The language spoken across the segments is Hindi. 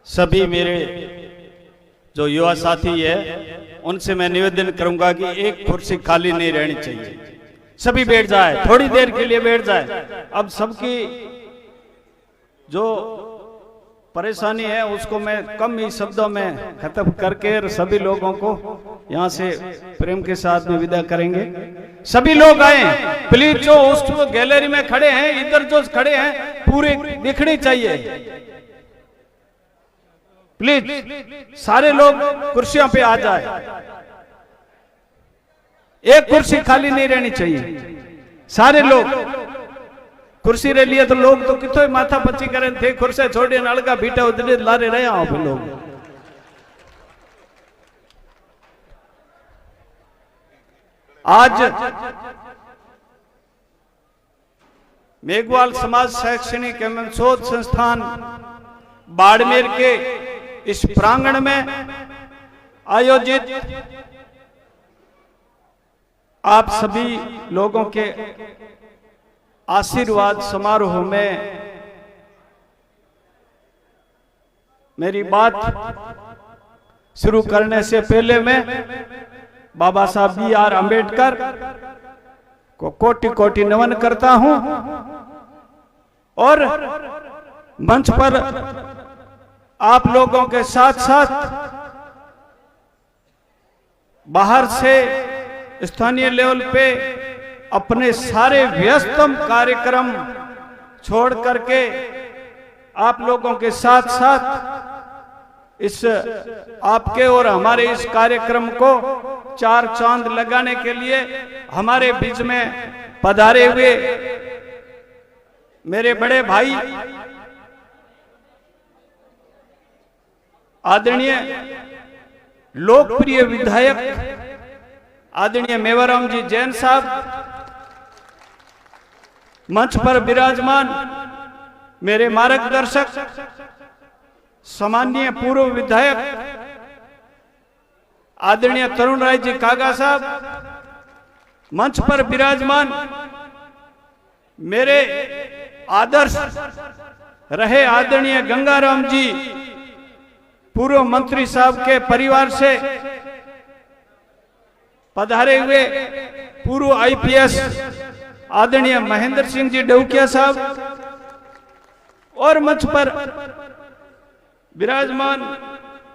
सभी मेरे जो युवा साथी है उनसे मैं निवेदन करूंगा कि एक कुर्सी खाली नहीं रहनी चाहिए, सभी बैठ जाए, थोड़ी देर के लिए बैठ जाए। अब सबकी जो परेशानी है उसको मैं कम ही शब्दों में खत्म करके सभी लोगों को यहाँ से प्रेम के साथ में विदा करेंगे। सभी लोग आए प्लीज, जो उस गैलरी में खड़े हैं, इधर जो खड़े हैं पूरे दिखनी चाहिए प्लीज, सारे लोग कुर्सियों पे आ जाए, एक कुर्सी खाली नहीं रहनी चाहिए। सारे लोग कुर्सी रे लिए तो लोग तो कितो माथा पच्ची करें थे, कुर्सी छोड़े नलका बीटा उधर लारे रहे आप लोग। आज मेघवाल समाज शैक्षणिक एवं शोध संस्थान बाड़मेर के इस प्रांगण में आयोजित आप सभी लोगों के आशीर्वाद समारोह में मेरी बात शुरू करने से पहले मैं बाबा साहब B.R. अम्बेडकर को कोटि कोटि नमन करता हूं और मंच पर आप लोगों के साथ साथ बाहर से स्थानीय लेवल पे अपने सारे व्यस्तम कार्यक्रम छोड़ करके आप लोगों के साथ साथ इस आपके और हमारे इस कार्यक्रम को चार चांद लगाने के लिए हमारे बीच में पधारे हुए मेरे बड़े भाई आदरणीय लोकप्रिय विधायक आदरणीय मेवाराम जी जैन साहब, मंच पर विराजमान मेरे मार्गदर्शक सम्माननीय पूर्व विधायक आदरणीय तरुण राय जी कागा साहब, मंच पर विराजमान मेरे आदर्श रहे आदरणीय गंगाराम जी पूर्व मंत्री साहब के परिवार से पधारे हुए पूर्व IPS आदरणीय महेंद्र सिंह जी डौकिया साहब और मंच पर विराजमान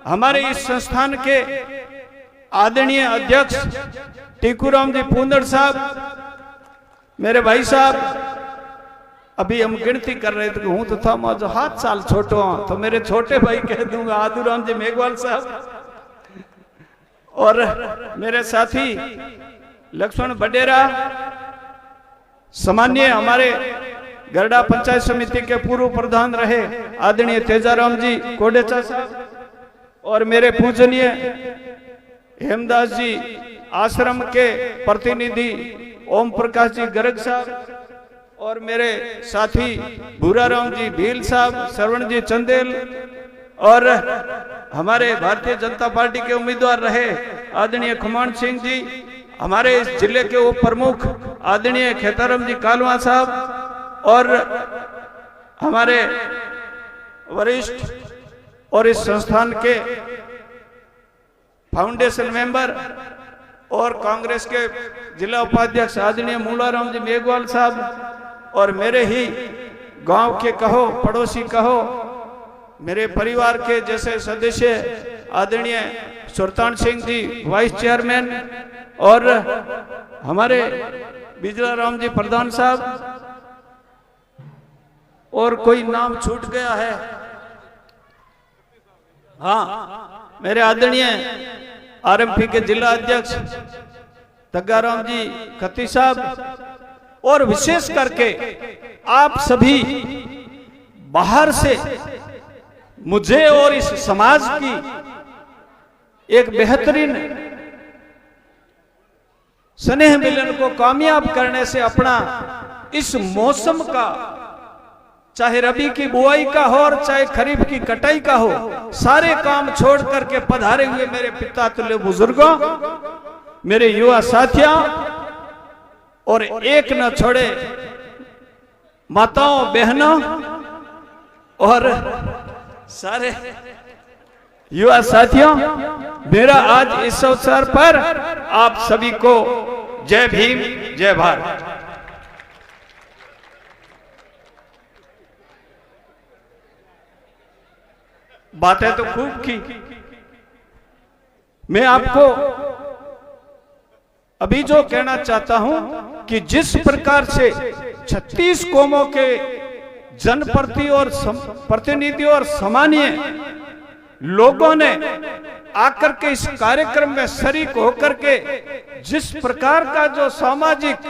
हमारे इस संस्थान के आदरणीय अध्यक्ष टीकूराम जी पूंदड़ साहब, मेरे भाई साहब। अभी हम गिनती कर रहे थे, हूं तो था मौजो 7 साल छोटो हूं तो मेरे छोटे भाई कह दूंगा आदूराम जी मेघवाल साहब और मेरे साथी लक्ष्मण बडेरा, सम्मानीय हमारे गरडा पंचायत समिति के पूर्व प्रधान रहे आदरणीय तेजाराम जी कोडेचा साहब और मेरे पूजनीय हेमदास जी आश्रम के प्रतिनिधि ओम प्रकाश जी गर्ग साहब और मेरे साथी भूराराम जी भील साहब, श्रवण जी चंदेल और हमारे भारतीय जनता पार्टी के उम्मीदवार रहे आदरणीय खमान सिंह जी, हमारे इस जिले के उप प्रमुख आदरणीय खेताराम जी कालवा साहब और हमारे वरिष्ठ और इस संस्थान के फाउंडेशन मेंबर और कांग्रेस के जिला उपाध्यक्ष आदरणीय मूलाराम जी मेघवाल साहब और मेरे ही गांव के कहो पड़ोसी कहो मेरे परिवार के जैसे सदस्य आदरणीय सुल्तान सिंह जी वाइस चेयरमैन और हमारे बिजला राम जी प्रधान साहब और कोई नाम छूट गया है, हाँ मेरे आदरणीय RMP के जिला अध्यक्ष तग्गाराम जी खत्ती साहब और विशेष करके आप सभी बाहर से मुझे और इस समाज की एक बेहतरीन स्नेह मिलन को कामयाब करने से अपना इस मौसम का चाहे रबी की बुआई का हो और चाहे खरीफ की कटाई का हो सारे काम छोड़ करके पधारे हुए मेरे पिता तुल्य बुजुर्गों, मेरे युवा साथियों और एक न छोड़े माताओं बहनों और सारे युवा साथियों, मेरा आज इस अवसर पर आप सभी को जय भीम, जय भारत। बातें तो खूब की, मैं आपको अभी जो कहना चाहता हूं कि जिस प्रकार से 36 कौमों के जनप्रति और प्रतिनिधि और सामान्य लोगों ने आकर के इस कार्यक्रम में शरीक होकर के जिस प्रकार का जो सामाजिक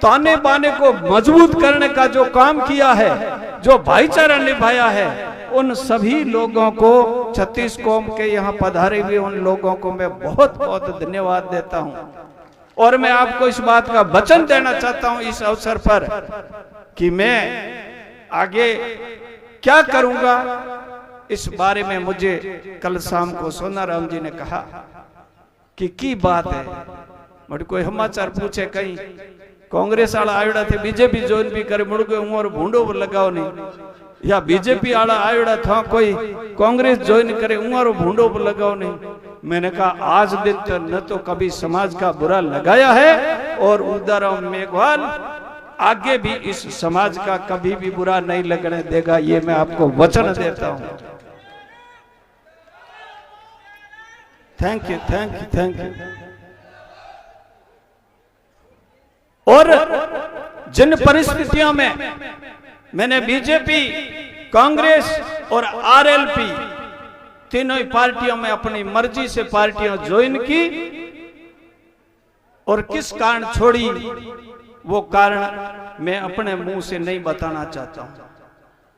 ताने बाने को मजबूत करने का जो काम किया है, जो भाईचारा निभाया है, उन सभी लोगों को 36 कौम के यहाँ पधारे हुए उन लोगों को मैं बहुत बहुत धन्यवाद देता हूँ। और मैं आपको इस बात का वचन देना चाहता हूँ इस अवसर पर कि मैं आगे क्या करूंगा, इस बारे में मुझे कल शाम को सोनाराम जी ने कहा कि की बात है। मुझे कोई समाचार पूछे कहीं कांग्रेस वाला आयोड़ा थे बीजेपी ज्वाइन भी करे, मुड़ गए उमर भूडो लगाओ नहीं, या बीजेपी वाला आयोड़ा था कोई कांग्रेस ज्वाइन करे उमर भूडो लगाओ नहीं। मैंने कहा आज दिन तो न तो कभी समाज का बुरा लगाया है और उदाराम मेघवाल आगे भी इस समाज का कभी भी बुरा नहीं लगने देगा, ये मैं आपको वचन देता हूं। Thank you, thank you, thank you. और जिन परिस्थितियों में मैंने बीजेपी, कांग्रेस और आरएलपी तीनों ही पार्टियों में अपनी मर्जी से पार्टियां ज्वाइन की और किस कारण छोड़ी, वो कारण मैं अपने मुंह से नहीं बताना चाहता हूं।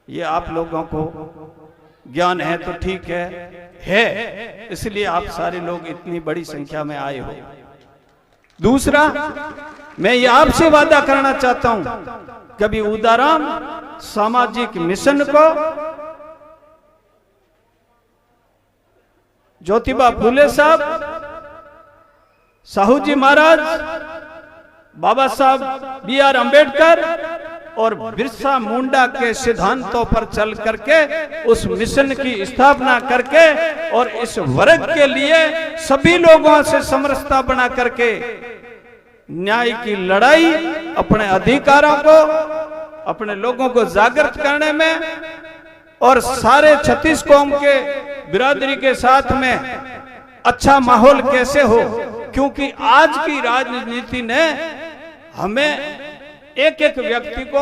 ये आप लोगों को ज्ञान है तो ठीक है, इसलिए आप सारे लोग इतनी बड़ी संख्या में आए हो। दूसरा, मैं ये आपसे वादा करना चाहता हूं, कभी उदाराम सामाजिक मिशन को ज्योतिबा फूले साहब, साहू जी महाराज, बाबा साहब बी.आर. अम्बेडकर और बिरसा मुंडा के सिद्धांतों पर चल करके उस मिशन की स्थापना करके और इस वर्ग के लिए सभी लोगों से समरसता बना करके न्याय की लड़ाई, अपने अधिकारों को, अपने लोगों को जागृत करने में और सारे 36 कौम के बिरादरी के साथ में अच्छा माहौल कैसे हो, क्योंकि आज की राजनीति ने हमें एक एक व्यक्ति को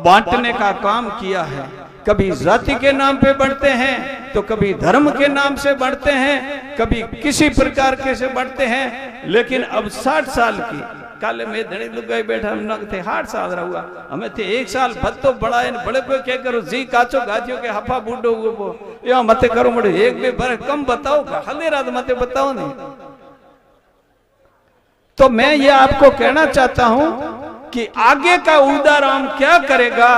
बांटने का काम किया है। कभी जाति के नाम पे बढ़ते हैं तो कभी धर्म के नाम से बढ़ते हैं, कभी किसी प्रकार के से बढ़ते हैं। लेकिन अब 60 साल की काले में धड़े लुगाई बैठा हम थे 60 साल रहुआ, हमें थे 1 साल भत्तो बड़ा है बड़े को क्या करो जी काचो गाथियों के हफा बूढ़ो वो या मते करो मुड़े एक भी बार कम बताओ हले रात मते बताओ नहीं। तो मैं ये आपको कहना चाहता हूं कि आगे का उदाराम क्या करेगा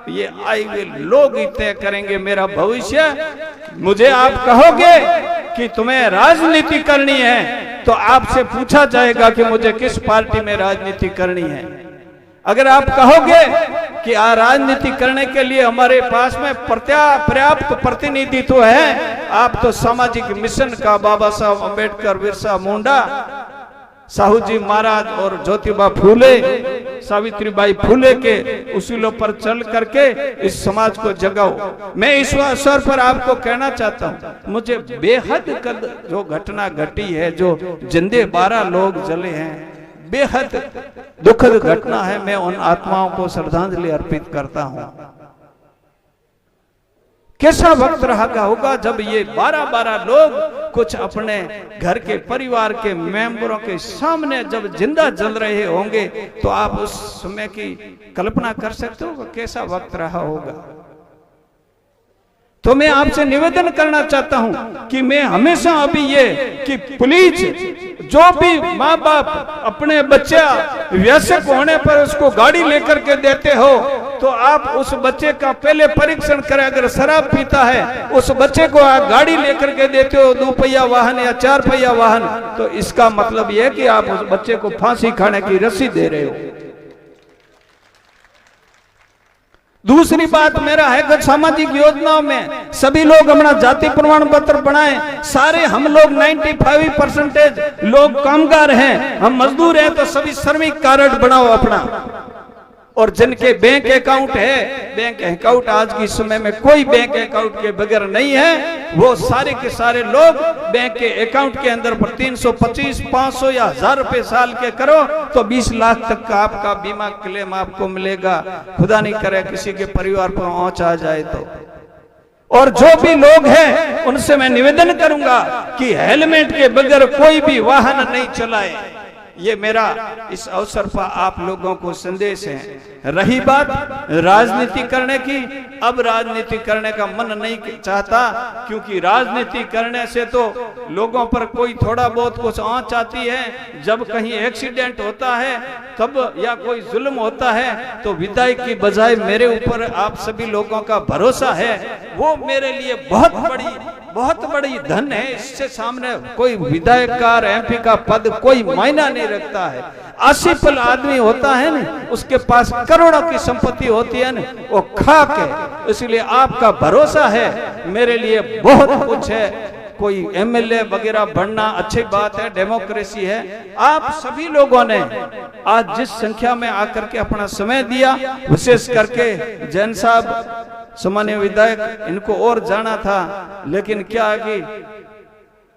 ये आए हुए लोग ही तय करेंगे मेरा भविष्य। मुझे आप कहोगे कि तुम्हें राजनीति करनी है तो आपसे पूछा जाएगा कि मुझे किस पार्टी में राजनीति करनी है। अगर आप कहोगे कि राजनीति करने के लिए हमारे पास में पर्याप्त प्रतिनिधित्व है, आप तो सामाजिक मिशन का बाबा साहब अम्बेडकर, बिरसा मुंडा, साहू जी महाराज और ज्योतिबा फूले, सावित्रीबाई फूले के उसूलों पर चल करके इस समाज को जगाओ। मैं इस अवसर पर आपको कहना चाहता हूं, मुझे बेहद जो घटना घटी है, जो जिंदे 12 लोग जले हैं, बेहद दुखद घटना है। मैं उन आत्माओं को श्रद्धांजलि अर्पित करता हूं। कैसा वक्त रहा होगा जब ये 12 लोग कुछ अपने घर के परिवार के मेंबरों के सामने जब जिंदा जल रहे होंगे, तो आप उस समय की कल्पना कर सकते हो कैसा वक्त रहा होगा। तो मैं आपसे निवेदन करना चाहता हूं कि मैं हमेशा अभी ये कि प्लीज जो भी माँ बाप अपने बच्चा वयस्क होने पर उसको गाड़ी लेकर के देते हो, तो आप उस बच्चे का पहले परीक्षण करें। अगर शराब पीता है उस बच्चे को आप गाड़ी लेकर के देते हो, 2 पहिया वाहन या 4 पहिया वाहन, तो इसका मतलब यह है कि आप उस बच्चे को फांसी खाने की रस्सी दे रहे हो। दूसरी बात मेरा है कि सामाजिक योजनाओं में सभी लोग अपना जाति प्रमाण पत्र बनाएं। सारे हम लोग 95% लोग कामगार हैं, हम मजदूर हैं, तो सभी श्रमिक कार्ड बनाओ अपना। और जिनके बैंक अकाउंट है, बैंक अकाउंट आज के समय में कोई बैंक अकाउंट के बगैर नहीं है, वो सारे के सारे लोग बैंक के अकाउंट के अंदर पर 325, 500 या 1000 रुपए साल के करो तो 20 लाख तक का आपका बीमा क्लेम आपको मिलेगा। खुदा नहीं करे किसी के परिवार पर आंच आ जाए तो। और जो भी लोग हैं उनसे मैं निवेदन करूंगा कि हेलमेट के बगैर कोई भी वाहन नहीं चलाए। ये मेरा इस अवसर पर आप लोगों को संदेश है। रही बात राजनीति करने की, अब राजनीति करने का मन नहीं चाहता, क्योंकि राजनीति करने से तो लोगों पर कोई थोड़ा बहुत कुछ आंच आती है। जब कहीं एक्सीडेंट होता है तब या कोई जुल्म होता है तो विधायक की बजाय मेरे ऊपर आप सभी लोगों का भरोसा है, वो मेरे लिए बहुत बड़ी धन है। इससे सामने कोई विधायक का एमपी का पद कोई मायना नहीं रखता है। 80 आदमी होता है ना, उसके पास करोड़ों की संपत्ति होती है ना, वो खाक है। इसलिए आपका भरोसा है, मेरे लिए बहुत कुछ है। कोई एमएलए वगैरह बनना अच्छी बात है, डेमोक्रेसी है। आप सभी लोगों ने आज जिस संख्या में आकर के अपना समय दिया, विशेष करके जैन साहब सामान्य विधायक, इनको और जाना था, लेकिन क्या है कि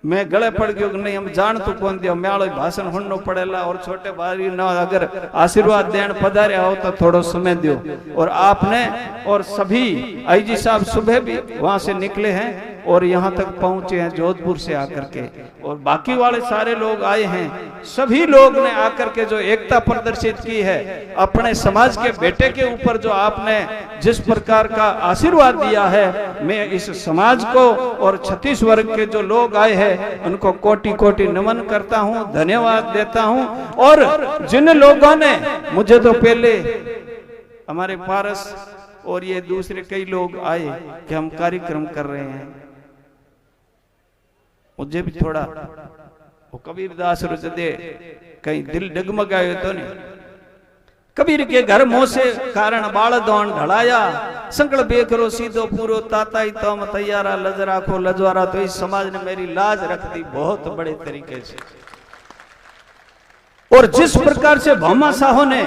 मैं गले पड़ गयो कि नहीं हम जान तो कौन दिया, म्यालो भाषण होनो पड़ेला और छोटे भाई न अगर आशीर्वाद देन पधारे हो तो थोड़ो समय दो। और आपने और सभी आईजी साहब सुबह भी वहां से निकले हैं और यहाँ तक पहुंचे हैं जोधपुर से आकर के, और बाकी वाले सारे लोग आए हैं। सभी लोग ने आकर के जो एकता प्रदर्शित की है, अपने समाज के बेटे के ऊपर जो आपने जिस प्रकार का आशीर्वाद दिया है, मैं इस समाज को और छत्तीसगढ़ के जो लोग आए हैं उनको कोटि कोटि नमन करता हूं, धन्यवाद देता हूं। और जिन लोगों ने मुझे तो पहले हमारे पारस और ये दूसरे कई लोग आए कि हम कार्यक्रम कर रहे हैं, मुझे भी थोड़ा वो कबीरदास रुजदे कहीं दिल डगमगायो तो नहीं। कबीर के घर मोह से कारण बाल दौन ढलाया, संकल बेकरो सीधो पूरो ताता ही तम तैयारा लज राखो लजवारा। तो इस समाज ने मेरी लाज रख दी बहुत बड़े तरीके से। और जिस प्रकार से भौमा साहो ने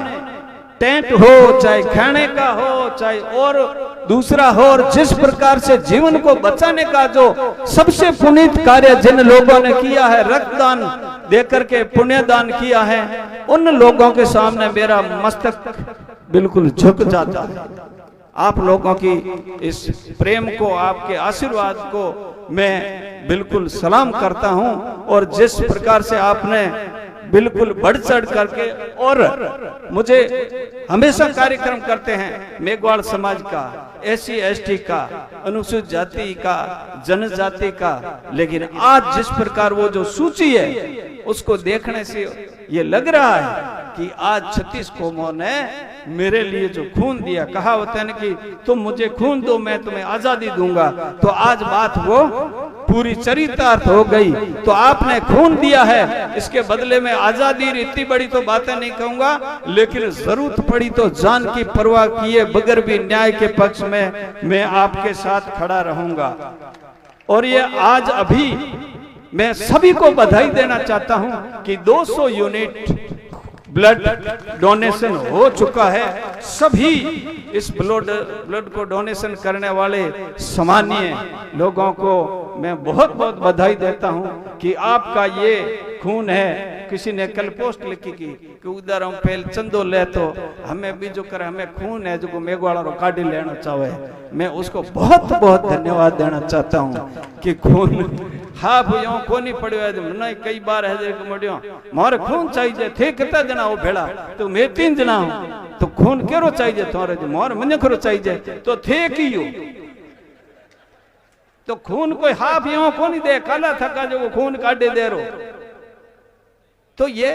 टेंट हो, चाहे खाने का हो, चाहे और दूसरा हो, और जिस प्रकार से जीवन को बचाने का जो सबसे पुनीत कार्य जिन लोगों ने किया है, रक्तदान देकर के पुण्यदान किया है, उन लोगों के सामने मेरा मस्तक बिल्कुल झुक जाता है। आप लोगों की इस प्रेम को, आपके आशीर्वाद को मैं बिल्कुल सलाम करता हूं। और जिस प्रकार से आपने बिल्कुल बढ़ चढ़ करके और मुझे हमेशा कार्यक्रम करते हैं मेघवाल समाज का, SC ST का, अनुसूचित जाति का, जनजाति का, लेकिन आज जिस प्रकार वो जो सूची है उसको देखने से ये लग रहा है कि आज 36 कौमों ने मेरे लिए जो खून दिया, कहा होता है ना कि तुम मुझे खून दो मैं तुम्हें आजादी दूंगा, तो आज बात वो पूरी चरितार्थ हो गई। तो आपने खून दिया है, इसके बदले में आजादी, इतनी बड़ी तो बातें नहीं कहूंगा, लेकिन जरूरत पड़ी तो जान की परवाह किए बगैर भी न्याय के पक्ष में मैं आपके साथ खड़ा रहूंगा। और ये आज अभी मैं सभी को बधाई देना चाहता हूं कि 200 यूनिट ब्लड डोनेशन हो चुका है। सभी इस ब्लड को डोनेशन करने वाले सामान्य लोगों को मैं बहुत बहुत बधाई देता हूं कि आपका ये खून है। किसी ने कल पोस्ट लिखी कि उधर हम पहले चंदो ले तो हमें भी जो करे, हमें खून है जो मेघवाड़ा रो काटी लेना चाहे। मैं उसको बहुत बहुत धन्यवाद देना चाहता हूं कि खून हाँ भैया को नहीं पड़ो है, कई बार है मड़ियो मारे खून चाहिए थे, कितना जना हो भेड़ा, तो मैं 3 जना हूं, तो खून केरो चाहिए तुम्हारे, मोर मन खरो चाहिए तो थे की हो, तो खून कोई हाफ यो को नहीं दे, काला थका जो खून काटे दे रो। तो ये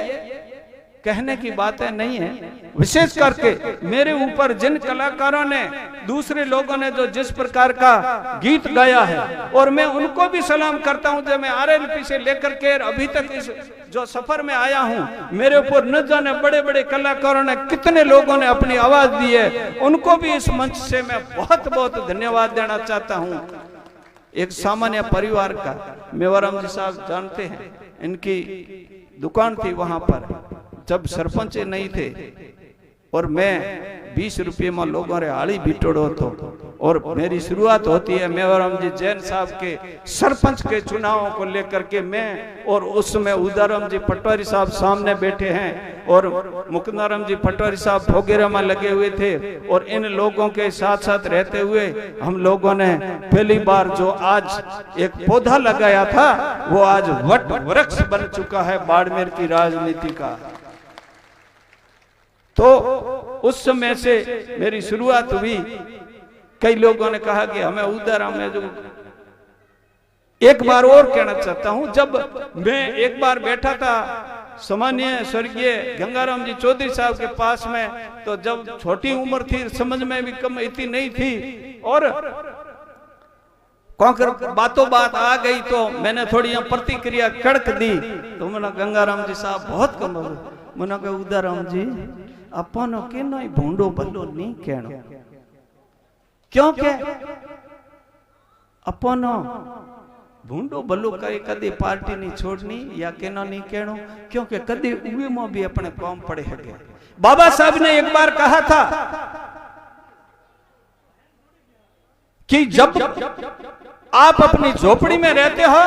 कहने की बातें नहीं है। विशेष करके मेरे ऊपर जिन कलाकारों ने, दूसरे लोगों ने जो जिस प्रकार का गीत गाया है, और मैं उनको भी सलाम करता हूं जो मैं RLP से लेकर के अभी तक इस जो सफर में आया हूं, मेरे ऊपर न जाने बड़े बड़े कलाकारों ने कितने लोगों ने अपनी आवाज दी है, उनको भी इस मंच से मैं बहुत बहुत धन्यवाद देना चाहता हूं। एक सामान्य परिवार का, मेवाराम जी साहब जानते हैं, इनकी दुकान थी वहां पर, जब सरपंच नहीं थे और मैं 20 रुपये में लोगों रे आली बिटोड़ो तो, और मेरी शुरुआत होती है मेवाराम जी जैन साहब के सरपंच के चुनावों को लेकर के। मैं और उस समय उदाराम जी पटवारी साहब सामने बैठे हैं और मुकुंदाराम जी पटवारी साहब भोगेरा में लगे हुए थे, और इन लोगों के साथ साथ रहते हुए हम लोगों ने पहली बार जो आज एक पौधा लगाया था वो आज वट वृक्ष बन चुका है बाड़मेर की राजनीति का। तो उस समय से मेरी शुरुआत हुई। कई लोगों ने कहा कि हमें उदाराम में जो, एक बार और कहना चाहता हूं, जब मैं एक बार बैठा था सम्मानीय स्वर्गीय गंगाराम जी चौधरी साहब के पास में, तो जब छोटी उम्र थी, समझ में भी कम इतनी नहीं थी, और कौकर बातों बात आ गई तो मैंने थोड़ी प्रतिक्रिया कड़क दी। तो मैंने गंगाराम जी साहब बहुत कम, मैंने कहा उदाराम जी अपनो के नहीं भूंडो भलो नहीं कहनो, क्यों के अपनो भूंडो भलो करे कदी पार्टी नहीं छोड़नी या केनो नहीं कहनो, क्योंकि कदी उवे में भी अपने काम पड़े है। बाबा साहब ने एक बार कहा था कि जब आप अपनी झोपड़ी में रहते हो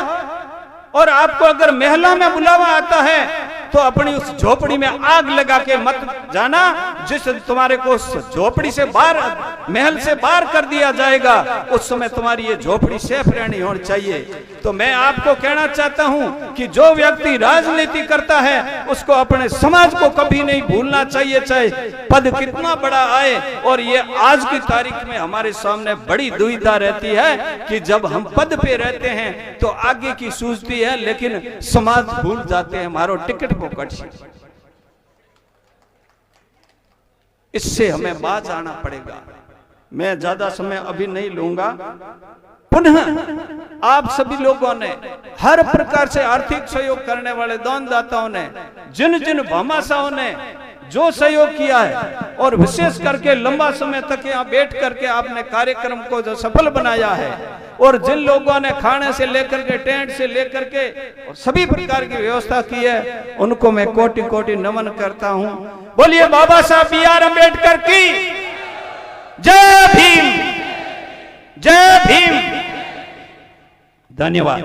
और आपको अगर महला में बुलावा आता है तो अपनी उस झोपड़ी में आग लगा के मत जाना, जिस तुम्हारे को झोपड़ी से बाहर, महल से बाहर कर दिया जाएगा, उस समय तुम्हारी ये झोपड़ी सेफ रहनी होनी चाहिए। तो मैं आपको कहना चाहता हूं कि जो व्यक्ति राजनीति करता है उसको अपने समाज को कभी नहीं भूलना चाहिए, चाहे पद कितना बड़ा आए। और ये आज की तारीख में हमारे सामने बड़ी दुविधा रहती है कि जब हम पद पे रहते हैं तो आगे की सूझती है, लेकिन समाज भूल जाते हैं, हमारो टिकट को कट। इससे हमें बाज आना पड़ेगा। मैं ज्यादा समय अभी नहीं लूंगा। पुनः आप सभी लोगों ने, हर प्रकार से आर्थिक सहयोग करने वाले दानदाताओं ने, जिन जिन भामाशाहों ने जो सहयोग किया है, और विशेष करके लंबा समय तक यहाँ बैठ करके आपने कार्यक्रम को जो सफल बनाया है, और जिन लोगों ने खाने से लेकर के, टेंट से लेकर के और सभी प्रकार की व्यवस्था की है, उनको मैं कोटि कोटि नमन करता हूं। बोलिए बाबा साहब BR अम्बेडकर की जय भीम, जय भीम। धन्यवाद।